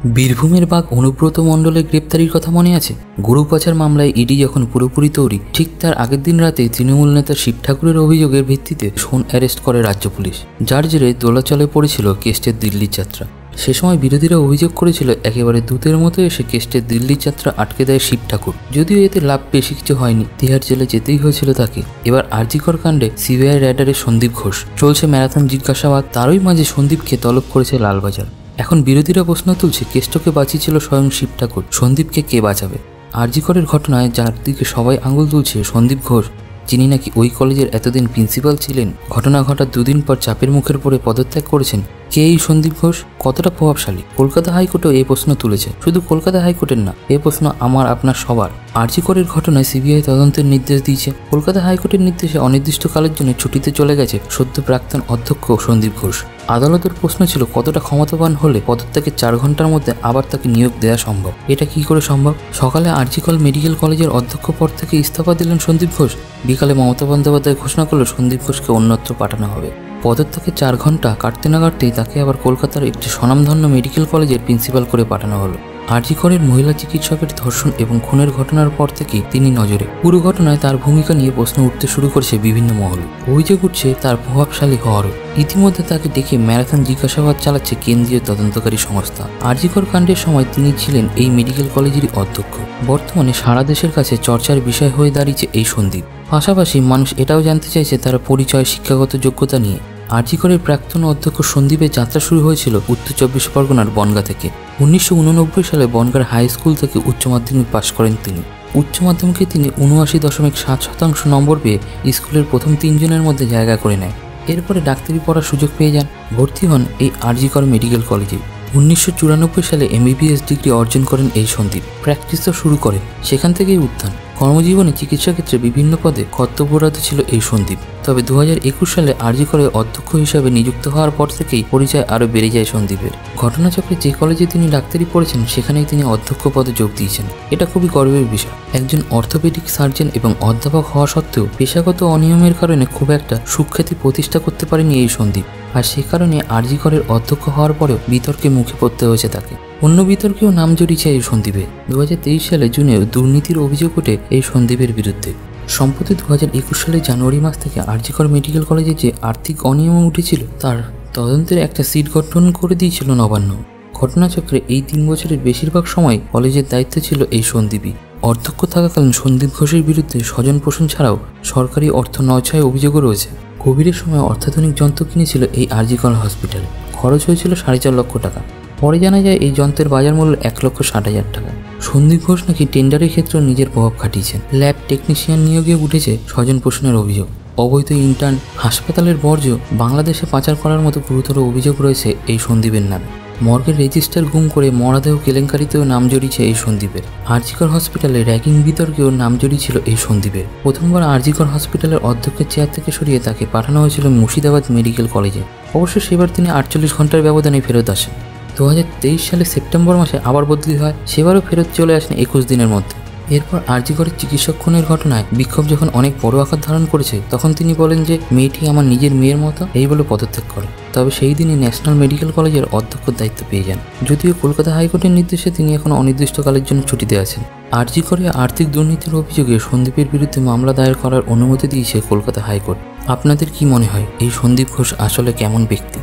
বীরভূমের বাঘ অনুব্রত মণ্ডলের গ্রেপ্তারির কথা মনে আছে? গরু পাচার মামলায় ইডি যখন পুরোপুরি তৈরি, ঠিক তার আগের দিন রাতে তৃণমূল নেতা শিব ঠাকুরের অভিযোগের ভিত্তিতে সোন অ্যারেস্ট করে রাজ্য পুলিশ, যার জেরে দোলাচলে পড়েছিল কেস্টের দিল্লির যাত্রা। সে সময় বিরোধীরা অভিযোগ করেছিল একেবারে দূতের মতো এসে কেস্টের দিল্লির যাত্রা আটকে দেয় শিব ঠাকুর। যদিও এতে লাভ বেশি কিছু হয়নি, তিহার জেলে যেতেই হয়েছিল তাকে। এবার আরজিকর কাণ্ডে সিবিআই রাইডারে সন্দীপ ঘোষ, চলছে ম্যারাথন জিজ্ঞাসাবাদ। তারই মাঝে সন্দীপকে তলব করেছে লালবাজার। এখন বিরোধীরা প্রশ্ন তুলছে, কেষ্টকে বাঁচিয়েছিল স্বয়ং শিব ঠাকুর, সন্দীপকে কে বাঁচাবে? আরজিকরের ঘটনায় যার দিকে সবাই আঙুল তুলছে সন্দীপ ঘোষ, যিনি নাকি ওই কলেজের এতদিন প্রিন্সিপাল ছিলেন, ঘটনা ঘটার দুদিন পর চাপের মুখের পরে পদত্যাগ করেছেন। কে এই সন্দীপ ঘোষ? কতটা প্রভাবশালী? কলকাতা হাইকোর্টেও এই প্রশ্ন তুলেছে। শুধু কলকাতা হাইকোর্টের না, এই প্রশ্ন আমার আপনার সবার। আরজিকরের ঘটনায় সিবিআই তদন্তের নির্দেশ দিয়েছে। কলকাতা হাইকোর্টের নির্দেশে অনির্দিষ্টকালের জন্য ছুটিতে চলে গেছে সদ্য প্রাক্তন অধ্যক্ষ সন্দীপ ঘোষ। আদালতের প্রশ্ন ছিল কতটা ক্ষমতাবান হলে পদত্যাগের 4 ঘন্টার মধ্যে আবার তাকে নিয়োগ দেওয়া সম্ভব। এটা কি করে সম্ভব? সকালে আরজিকর মেডিকেল কলেজের অধ্যক্ষ পদ থেকে ইস্তফা দিলেন সন্দীপ ঘোষ। বিকালে মমতা বন্দ্যোপাধ্যায় ঘোষণা করল সন্দীপ ঘোষকে অন্যত্র পাঠানো হবে। পদত্যাগের 4 ঘন্টা কাটতে না কাটতেই তাকে আবার কলকাতার একটি স্বনামধন্য মেডিকেল কলেজের প্রিন্সিপাল করে পাঠানো হলো। আরজিকরের মহিলা চিকিৎসকের ধর্ষণ এবং খুনের ঘটনার পর থেকেই তিনি নজরে। পুরো ঘটনায় তার ভূমিকা নিয়ে প্রশ্ন উঠতে শুরু করেছে বিভিন্ন মহলে। অভিযোগ উঠছে তার প্রভাবশালী হওয়ারও। ইতিমধ্যে তাকে ডেকে ম্যারাথন জিজ্ঞাসাবাদ চালাচ্ছে কেন্দ্রীয় তদন্তকারী সংস্থা। আরজিকর কাণ্ডের সময় তিনি ছিলেন এই মেডিকেল কলেজেরই অধ্যক্ষ। বর্তমানে সারা দেশের কাছে চর্চার বিষয় হয়ে দাঁড়িয়েছে এই সন্দীপ। পাশাপাশি মানুষ এটাও জানতে চাইছে তার পরিচয়, শিক্ষাগত যোগ্যতা নিয়ে। আরজিকরের প্রাক্তন অধ্যক্ষ সন্দীপের যাত্রা শুরু হয়েছিল উত্তর 24 পরগনার বনগাঁ থেকে। 1989 সালে বনগাঁর হাই স্কুল থেকে উচ্চ মাধ্যমিক পাশ করেন তিনি। উচ্চ মাধ্যমিকে তিনি 79.7% নম্বর পেয়ে স্কুলের প্রথম 3 জনের মধ্যে জায়গা করে নেয়। এরপরে ডাক্তারি পড়ার সুযোগ পেয়ে যান। ভর্তি হন এই আরজিকর মেডিকেল কলেজে। 1994 সালে MBBS ডিগ্রি অর্জন করেন এই সন্দীপ। প্র্যাকটিসও শুরু করেন, সেখান থেকেই উত্থান। কর্মজীবনে চিকিৎসা ক্ষেত্রে বিভিন্ন পদে কর্তব্যরত ছিল এই সন্দীপ। তবে 2021 সালে আরজিকরে অধ্যক্ষ হিসাবে নিযুক্ত হওয়ার পর থেকেই পরিচয় আরও বেড়ে যায় সন্দীপের। ঘটনাচক্রে যে কলেজে তিনি ডাক্তারি পড়েছেন সেখানেই তিনি অধ্যক্ষ পদে যোগ দিয়েছেন। এটা খুবই গর্বের বিষয়। একজন অর্থোপেডিক সার্জন এবং অধ্যাপক হওয়া সত্ত্বেও পেশাগত অনিয়মের কারণে খুব একটা সুখ্যাতি প্রতিষ্ঠা করতে পারেনি এই সন্দীপ। আর সে কারণে আরজিকরের অধ্যক্ষ হওয়ার পরেও বিতর্কে মুখে পড়তে হয়েছে তাকে। অন্য বিতর্কেও নাম জড়িয়েছে এই সন্দীপে। 2023 সালে জুনেও দুর্নীতির অভিযোগ ওঠে এই সন্দীপের বিরুদ্ধে। সম্প্রতি 2021 সালের জানুয়ারি মাস থেকে আরজিকর মেডিকেল কলেজে যে আর্থিক অনিয়ম উঠেছিল তার তদন্তের একটা সিট গঠন করে দিয়েছিল নবান্ন। ঘটনাচক্রে এই 3 বছরের বেশিরভাগ সময় কলেজের দায়িত্ব ছিল এই সন্দীপই। অধ্যক্ষ থাকাকালীন সন্দীপ ঘোষের বিরুদ্ধে স্বজন পোষণ ছাড়াও সরকারি অর্থ নয়ছয় অভিযোগও রয়েছে। কোভিডের সময় অত্যাধুনিক যন্ত্র কিনেছিল এই আরজিকর হসপিটালে। খরচ হয়েছিল 4.5 লক্ষ টাকা। পরে জানা যায় এই যন্ত্রের বাজার মূল্য 1,60,000 টাকা। সন্দীপ ঘোষ নাকি টেন্ডারের ক্ষেত্রেও নিজের প্রভাব খাটিয়েছেন। ল্যাব টেকনিশিয়ান নিয়োগে উঠেছে স্বজন পোষণের অভিযোগ। অবৈধ ইন্টার্ন, হাসপাতালের বর্জ্য বাংলাদেশে পাচার করার মতো গুরুতর অভিযোগ রয়েছে এই সন্দীপের নামে। মর্গের রেজিস্টার গুম করে মরদেহ কেলেঙ্কারিতেও নাম জড়িয়েছে এই সন্দীপের। আরজিকর হসপিটালে র্যাগিং বিতর্কেও নাম জড়িয়েছিল এই সন্দীপের। প্রথমবার আরজিকর হসপিটালের অধ্যক্ষের চেয়ার থেকে সরিয়ে তাকে পাঠানো হয়েছিল মুর্শিদাবাদ মেডিকেল কলেজে। অবশ্য সেবার তিনি 48 ঘন্টার ব্যবধানে ফেরত আসেন। 2023 সালে সেপ্টেম্বর মাসে আবার বদলি হয়, সেবারও ফেরত চলে আসেন 21 দিনের মধ্যে। এরপর আরজিকরের চিকিৎসক খুনের ঘটনায় বিক্ষোভ যখন অনেক বড় আকার ধারণ করেছে, তখন তিনি বলেন যে মেয়েটি আমার নিজের মেয়ের মতো, এই বলে পদত্যাগ করে। তবে সেই দিনই ন্যাশনাল মেডিকেল কলেজের অধ্যক্ষের দায়িত্ব পেয়ে যান। যদিও কলকাতা হাইকোর্টের নির্দেশে তিনি এখন অনির্দিষ্টকালের জন্য ছুটিতে আছেন। আরজিকরে আর্থিক দুর্নীতির অভিযোগে সন্দীপের বিরুদ্ধে মামলা দায়ের করার অনুমতি দিয়েছে কলকাতা হাইকোর্ট। আপনাদের কি মনে হয় এই সন্দীপ ঘোষ আসলে কেমন ব্যক্তি?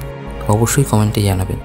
অবশ্যই কমেন্টে জানাবেন।